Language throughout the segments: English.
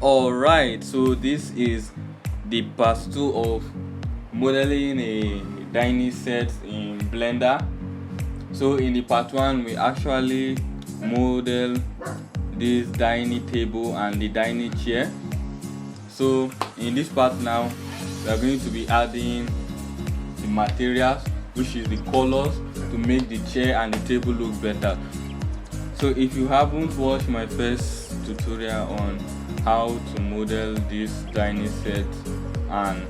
Alright, so this is the part 2 of modeling a dining set in Blender. So in the part 1 we actually model this dining table and the dining chair. So in this part now we are going to be adding the materials, which is the colors, to make the chair and the table look better. So if you haven't watched my first tutorial on how to model this dining set and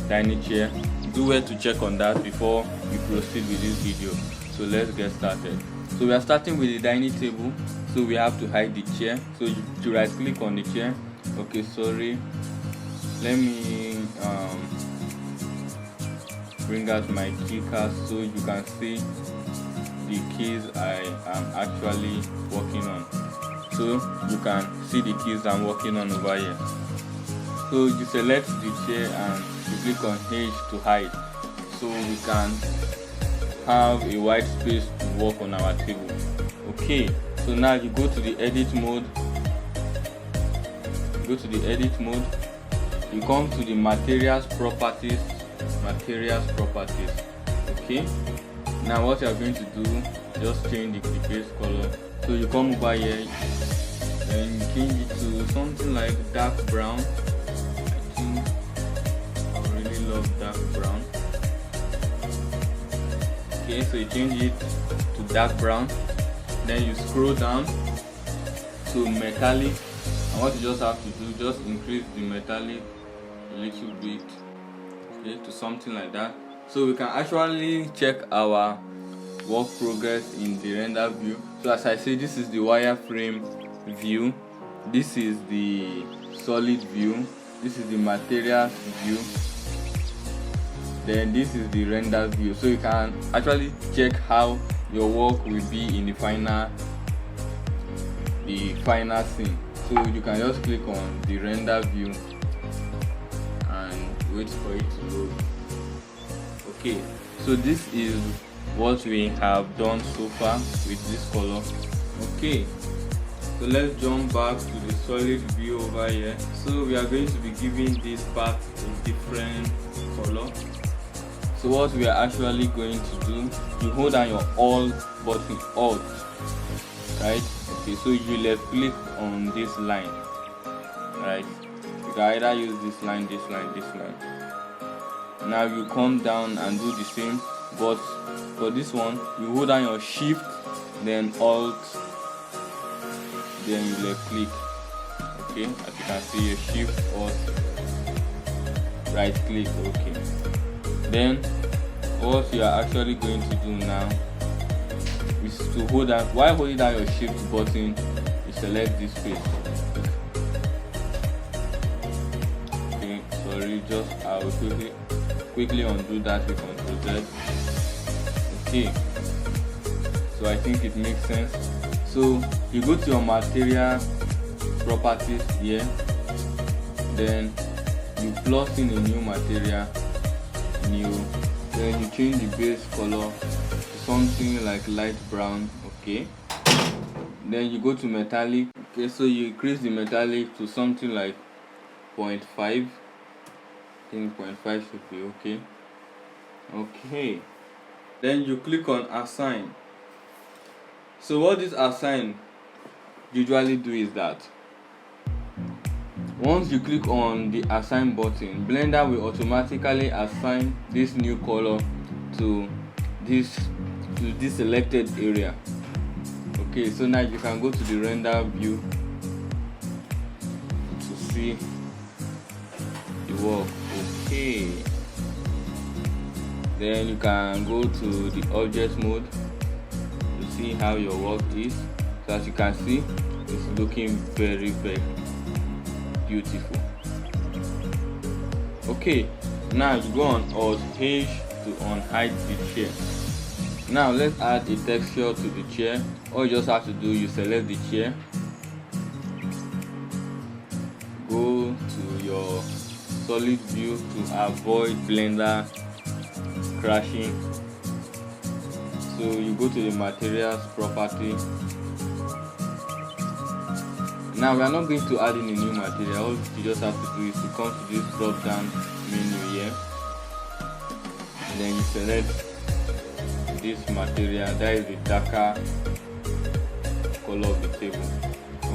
dining chair, do well to check on that before we proceed with this video. So let's get started. So we are starting with the dining table, so we have to hide the chair. So you right click on the chair. Okay, sorry, let me bring out my keycard so you can see the keys I am actually working on. So you can see the keys I'm working on over here. So you select the chair and you click on H to hide, so we can have a white space to work on our table. Okay, so now you go to the edit mode. You come to the materials properties. Okay, now what you are going to do, just change the base color. So you come over here and you change it to something like dark brown. I think I really love dark brown. Okay, so you change it to dark brown, then you scroll down to metallic, and what you just have to do, just increase the metallic a little bit, okay, to something like that. So we can actually check our work progress in the render view. So as I say, this is the wireframe view, this is the solid view, this is the materials view, then this is the render view. So you can actually check how your work will be in the final scene. So you can just click on the render view and wait for it to load. Okay, so this is what we have done so far with this color. Okay, so let's jump back to the solid view over here. So we are going to be giving this part a different color. So what we are actually going to do, you hold down your Alt button, Alt, right? Okay, so you left click on this line, right? You can either use this line, this line, this line. Now you come down and do the same, but for this one you hold down your Shift, then Alt, then you left click. Okay, as you can see, your Shift, Alt, right click. Okay, then what you are actually going to do now is to hold down, while holding down your Shift button, you select this space. Okay, sorry, just I will quickly undo that with Ctrl Z. Okay, so I think it makes sense. So you go to your material properties here, then you plus in a new material, then you change the base color to something like light brown. Okay, then you go to metallic. Okay, so you increase the metallic to something like 0.5. I think 0.5 should be okay. Okay, then you click on assign. So what this assign usually do is that once you click on the assign button, Blender will automatically assign this new color to this selected area. Okay, so now you can go to the render view to see the work. Okay, then you can go to the object mode to see how your work is. So as you can see, it's looking very, very beautiful. Okay, now you go on Alt H to unhide the chair. Now let's add a texture to the chair. All you just have to do, you select the chair, go to your solid view to avoid Blender crashing. So you go to the materials property. Now we are not going to add in a new material. All you just have to do is to come to this drop down menu here, and then you select this material, that is the darker color of the table.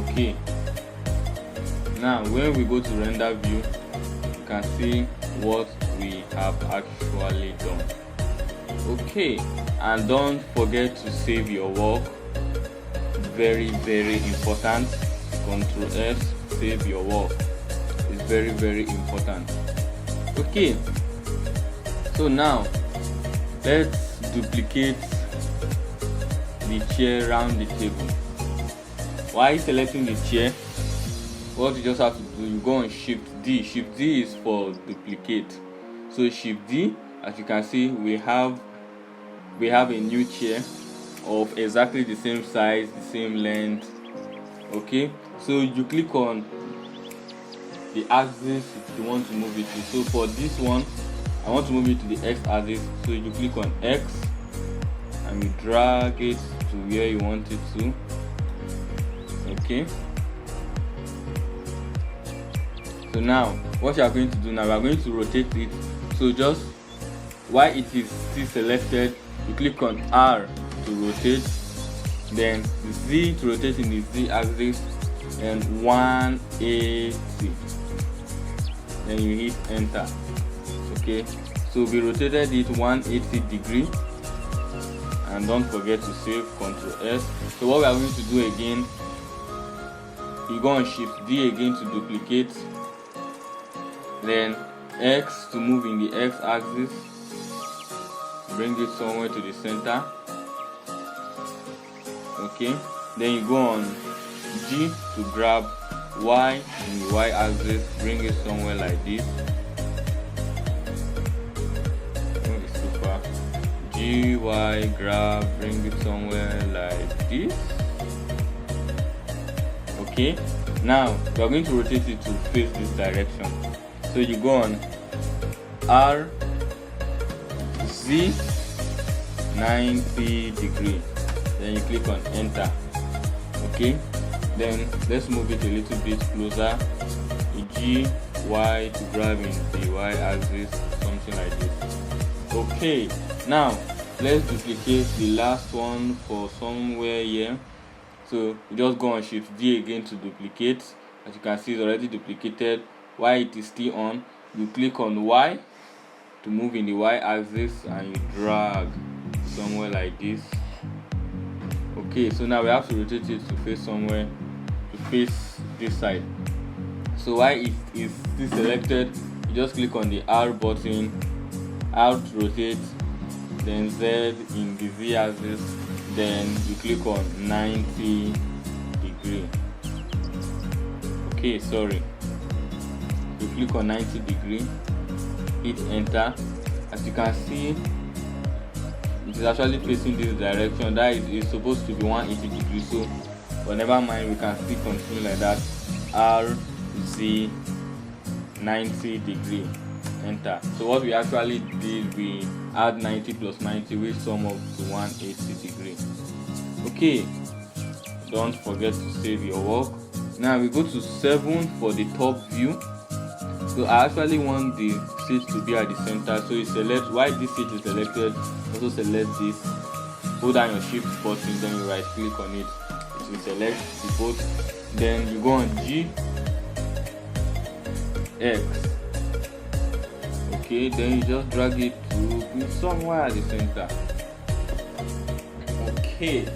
Okay, now when we go to render view, you can see what we have actually done. Okay, and don't forget to save your work. Very important. Ctrl S, save your work. It's very important. Okay, so now let's duplicate the chair around the table. While selecting the chair, what you just have to do, you go on Shift D. Shift D is for duplicate. So Shift D, as you can see, we have a new chair of exactly the same size, the same length. Okay, so you click on the axis you want to move it to. So for this one, I want to move it to the X axis, so you click on X and you drag it to where you want it to. Okay, so now what you are going to do now, we are going to rotate it. So just while it is still selected, you click on R to rotate, then Z to rotate in the Z axis, and 180, then you hit enter. Okay, so we rotated it 180 degree, and don't forget to save. Ctrl S. So what we are going to do again, you go on Shift D again to duplicate, then X to move in the X axis, bring it somewhere to the center. Okay, then you go on G to grab Y in the Y axis, bring it somewhere like this. Super. G, Y, grab, bring it somewhere like this. Okay, now we are going to rotate it to face this direction. So you go on R, Z, 90 degree, then you click on enter. Okay, then let's move it a little bit closer. G, Y to grab in the Y axis, something like this. Okay, now let's duplicate the last one for somewhere here. So you just go on Shift D again to duplicate. As you can see, it's already duplicated. While it is still on, you click on Y to move in the Y axis and you drag somewhere like this. Okay, so now we have to rotate it to face somewhere, to face this side. So while it is still selected, you just click on the R button, R to rotate, then Z in the Z axis, then you click on 90 degree. Okay, sorry, you click on 90 degree, hit enter. As you can see, it is actually facing this direction. That is supposed to be 180 degrees, so but never mind, we can still continue like that. R, Z, 90 degree, enter. So what we actually did, we add 90 plus 90, which sum up to 180 degree. Okay, don't forget to save your work. Now we go to 7 for the top view. So I actually want the seat to be at the center, so you select, while this seat is selected, also select this, hold down your shift button, then you right click on it, it will select the both. Then you go on G, X. Okay, then you just drag it to be somewhere at the center. Okay,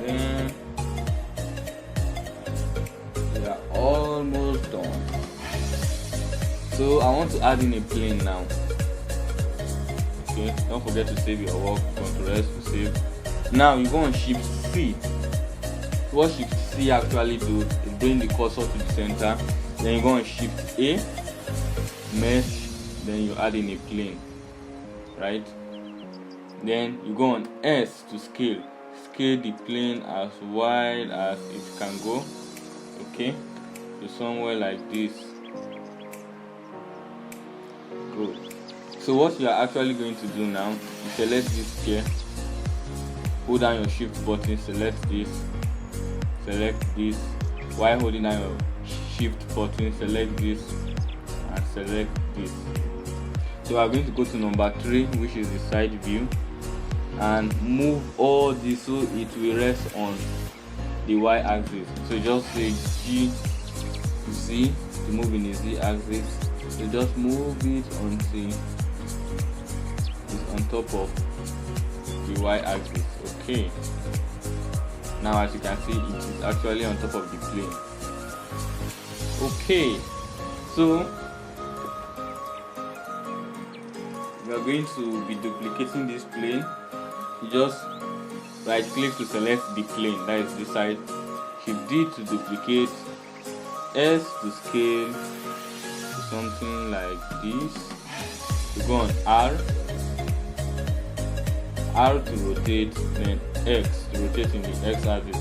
then we are almost done. So I want to add in a plane now. Okay, don't forget to save your work. Ctrl S to save. Now you go on Shift C. So what Shift C actually do is bring the cursor to the center. Then you go on Shift A, mesh, then you add in a plane, right? Then you go on S to scale. Scale the plane as wide as it can go. Okay, so somewhere like this. Good. So what you are actually going to do now, you select this chair, hold down your shift button, select this, select this. While holding down your shift button, select this and select this. So we are going to go to number 3, which is the side view, and move all this so it will rest on the y-axis. So just say G to Z to move in the z-axis. So just move it until it's on top of the y-axis. Okay, now as you can see, it is actually on top of the plane. Okay, so we are going to be duplicating this plane. You just right click to select the plane, that is the side. Shift D to duplicate, S to scale to something like this. You go on R to rotate, then X to rotate in the X axis.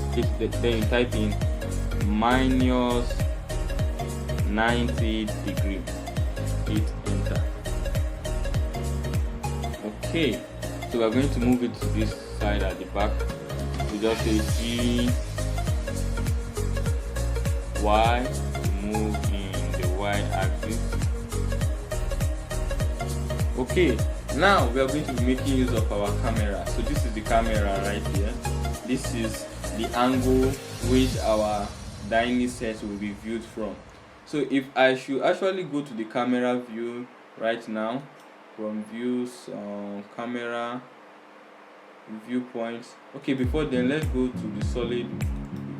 Then you type in minus 90 degrees. Hit enter. Okay, so we are going to move it to this side at the back. We just say G Y, move in the Y axis. Okay, now we are going to be making use of our camera. So this is the camera right here. This is the angle which our dining set will be viewed from. So if I should actually go to the camera view right now, from views, camera, viewpoints. Okay, before then, let's go to the solid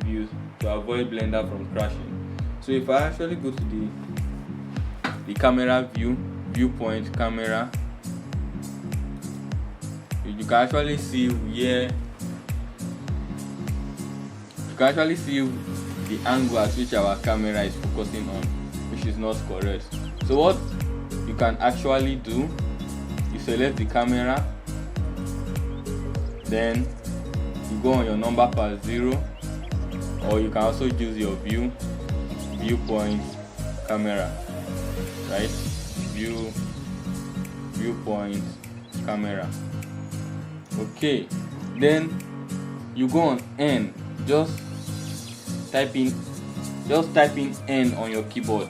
views to avoid Blender from crashing. So if I actually go to the camera view, viewpoint, camera, you can actually see where the angle at which our camera is focusing on, which is not correct. So what you can actually do, you select the camera, then you go on your number pad 0, or you can also use your viewpoint camera, right? Viewpoint camera. Okay, then you go on N. Just type in N on your keyboard.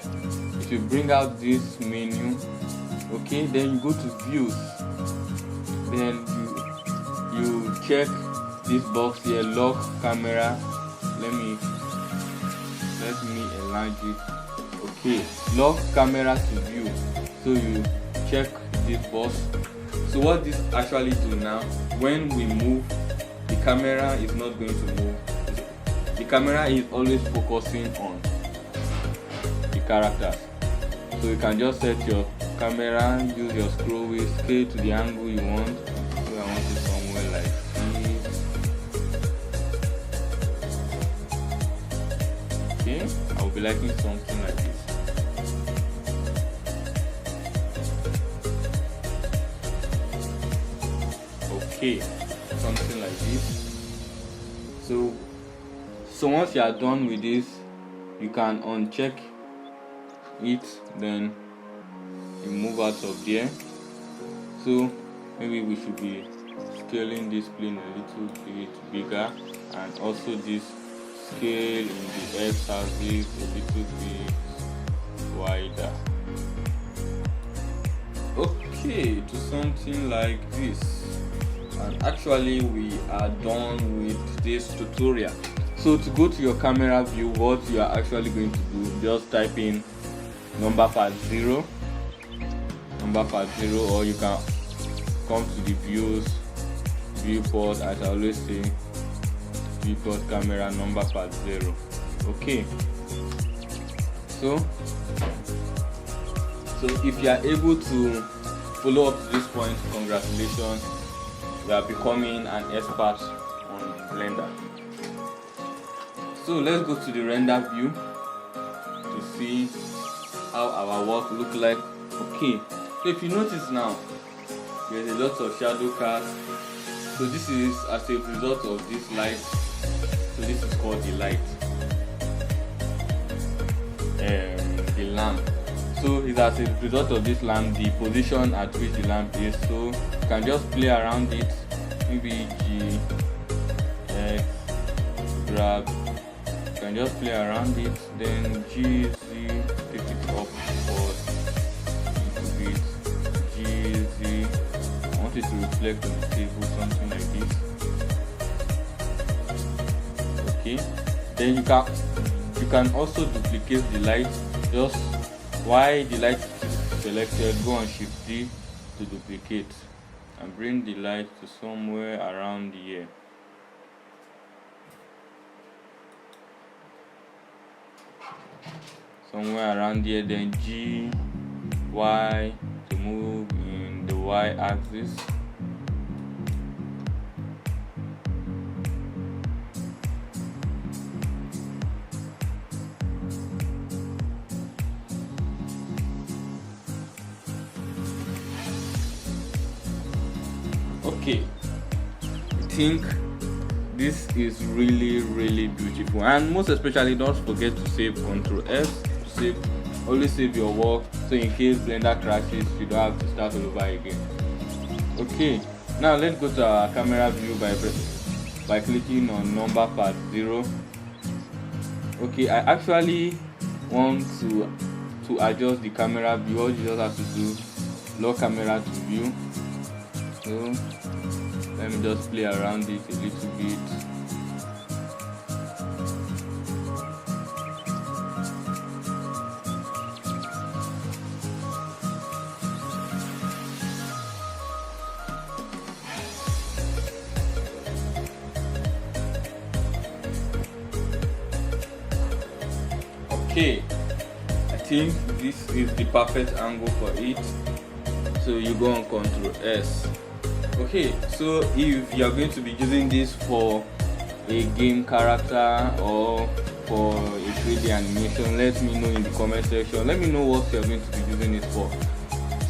It will bring out this menu. Okay, then you go to views. Then you check this box here, lock camera. Let me enlarge it. Okay, lock camera to view. So you check this box. So what this actually do now, when we move, the camera is not going to move. The camera is always focusing on the characters. So you can just set your camera, use your scroll wheel, scale to the angle you want. So I want it somewhere like this. Okay, I will be liking something like this. Okay, something like this. So once you are done with this, you can uncheck it, then you move out of there. So maybe we should be scaling this plane a little bit bigger, and also this scale in the x-axis a little bit wider. Okay, to something like this. And actually we are done with this tutorial. So to go to your camera view, what you are actually going to do, just type in number pad 0, or you can come to the views, viewport, as I always say, viewport camera, number pad 0. Okay, so if you are able to follow up to this point, congratulations, you are becoming an expert on Blender. So let's go to the render view to see how our work look like. Okay, so if you notice now, there's a lot of shadow cast. So this is as a result of this light. So this is called the light, the lamp. So it's as a result of this lamp, the position at which the lamp is. So you can just play around it, maybe G, X, grab, can just play around it. Then GZ, take it up for a little bit. GZ, I want it to reflect on the table, something like this. Okay, then you can also duplicate the light. Just while the light is selected, go on Shift D to duplicate and bring the light to somewhere around here. Somewhere around here, then G, Y to move in the Y axis. Okay, I think this is really beautiful, and most especially don't forget to save. Ctrl S to save. Always save your work, so in case Blender crashes you don't have to start all over again. Okay, now let's go to our camera view by clicking on number pad 0. Okay, I actually want to adjust the camera view. All you just have to do, lock camera to view. So let me just play around it a little bit. Okay, I think this is the perfect angle for it. So you go on Ctrl S. Okay, so if you are going to be using this for a game character or for a 3D animation, let me know in the comment section. Let me know what you are going to be using it for.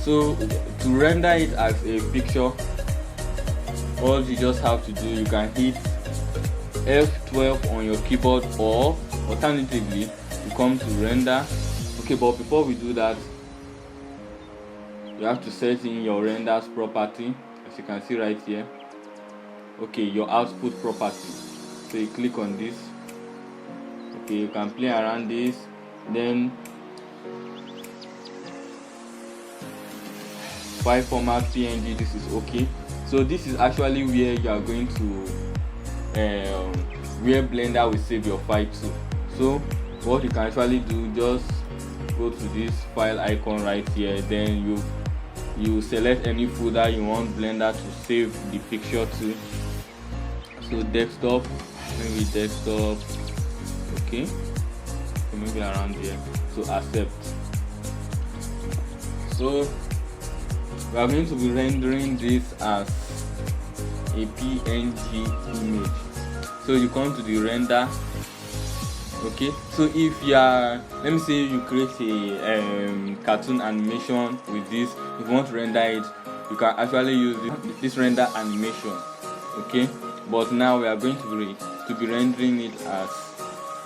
So to render it as a picture, all you just have to do, you can hit F12 on your keyboard, or alternatively you come to render. Okay, but before we do that, you have to set in your renders property. As you can see right here, okay, your output property. So you click on this. Okay, you can play around this. Then file format PNG, this is okay. So this is actually where you are going to where Blender will save your file to. So what you can actually do, just go to this file icon right here, then you select any folder you want Blender to save the picture to. So desktop, maybe desktop, okay, so maybe around here. So accept. So we are going to be rendering this as a PNG image. So you come to the render. Okay, so if you are, let me say you create a cartoon animation with this, if you want to render it, you can actually use this render animation. Okay, but now we are going to be rendering it as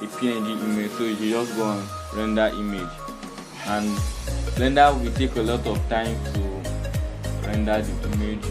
a PNG image. So you just go on render image, and Blender will take a lot of time to render the image.